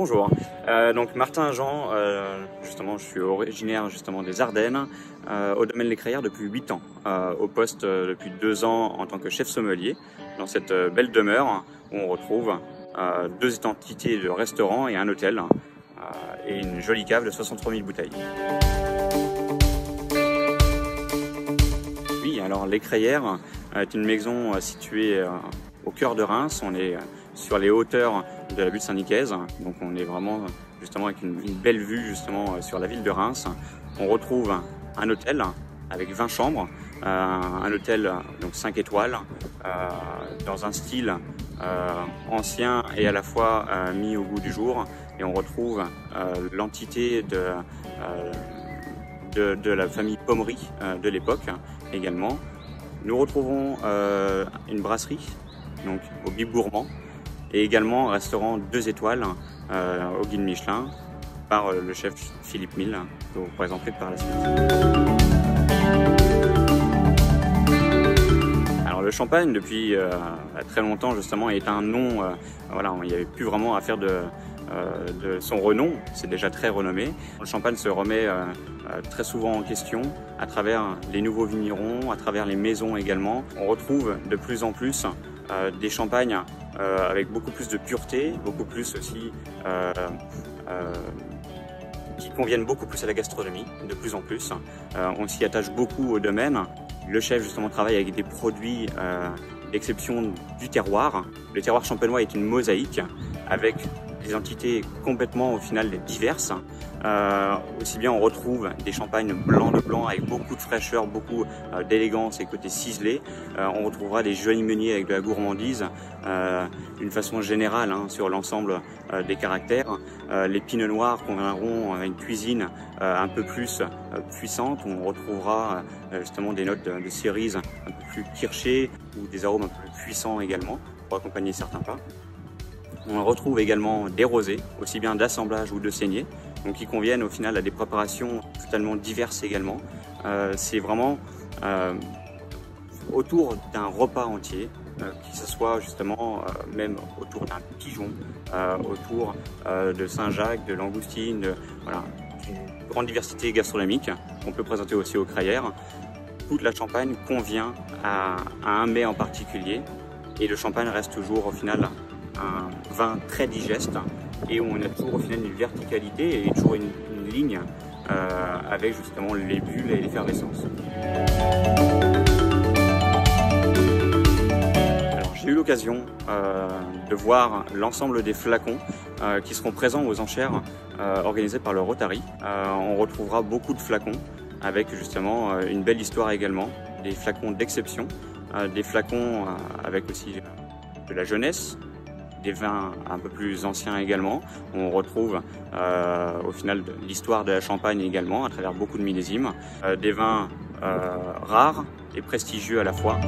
Bonjour, donc Martin Jean, justement je suis originaire justement des Ardennes, au domaine Les Crayères depuis 8 ans, au poste depuis 2 ans en tant que chef sommelier, dans cette belle demeure où on retrouve 2 entités de restaurants et un hôtel, et une jolie cave de 63 000 bouteilles. Oui, alors Les Crayères est une maison située au cœur de Reims. On est sur les hauteurs de la butte Saint-Nicaise, donc on est vraiment justement avec une belle vue justement sur la ville de Reims. On retrouve un hôtel avec 20 chambres, un hôtel donc 5 étoiles, dans un style ancien et à la fois mis au goût du jour. Et on retrouve l'entité de la famille Pommery de l'époque également. Nous retrouvons une brasserie, donc au Bib Gourmand, et également un restaurant 2 étoiles au guide Michelin par le chef Philippe Mille, que vous présenterez par la suite. Alors le champagne depuis très longtemps justement est un nom, voilà, il n'y avait plus vraiment à faire de son renom, c'est déjà très renommé. Le champagne se remet très souvent en question à travers les nouveaux vignerons, à travers les maisons également. On retrouve de plus en plus des champagnes avec beaucoup plus de pureté, beaucoup plus aussi qui conviennent beaucoup plus à la gastronomie, de plus en plus. On s'y attache beaucoup au domaine. Le chef justement travaille avec des produits d'exception du terroir. Le terroir champenois est une mosaïque avec des entités complètement au final diverses. Aussi bien on retrouve des champagnes blancs de blanc avec beaucoup de fraîcheur, beaucoup d'élégance et côté ciselé. On retrouvera des jolis meuniers avec de la gourmandise d'une façon générale sur l'ensemble des caractères. Les pinots noirs conviendront à une cuisine un peu plus puissante. On retrouvera justement des notes de cerises un peu plus kirschées ou des arômes un peu plus puissants également pour accompagner certains plats. On retrouve également des rosés, aussi bien d'assemblage ou de saignée, donc qui conviennent au final à des préparations totalement diverses également. C'est vraiment autour d'un repas entier, que ce soit justement même autour d'un pigeon, autour de Saint-Jacques, de langoustine, voilà, une grande diversité gastronomique qu'on peut présenter aussi aux Crayères. Toute la Champagne convient à un mets en particulier, et le champagne reste toujours au final un vin très digeste, et on a toujours au final une verticalité et toujours une ligne avec justement les bulles et l'effervescence. Alors j'ai eu l'occasion de voir l'ensemble des flacons qui seront présents aux enchères organisées par le Rotary. On retrouvera beaucoup de flacons avec justement une belle histoire également, des flacons d'exception, des flacons avec aussi de la jeunesse, des vins un peu plus anciens également. On retrouve au final l'histoire de la Champagne également à travers beaucoup de millésimes, des vins rares et prestigieux à la fois.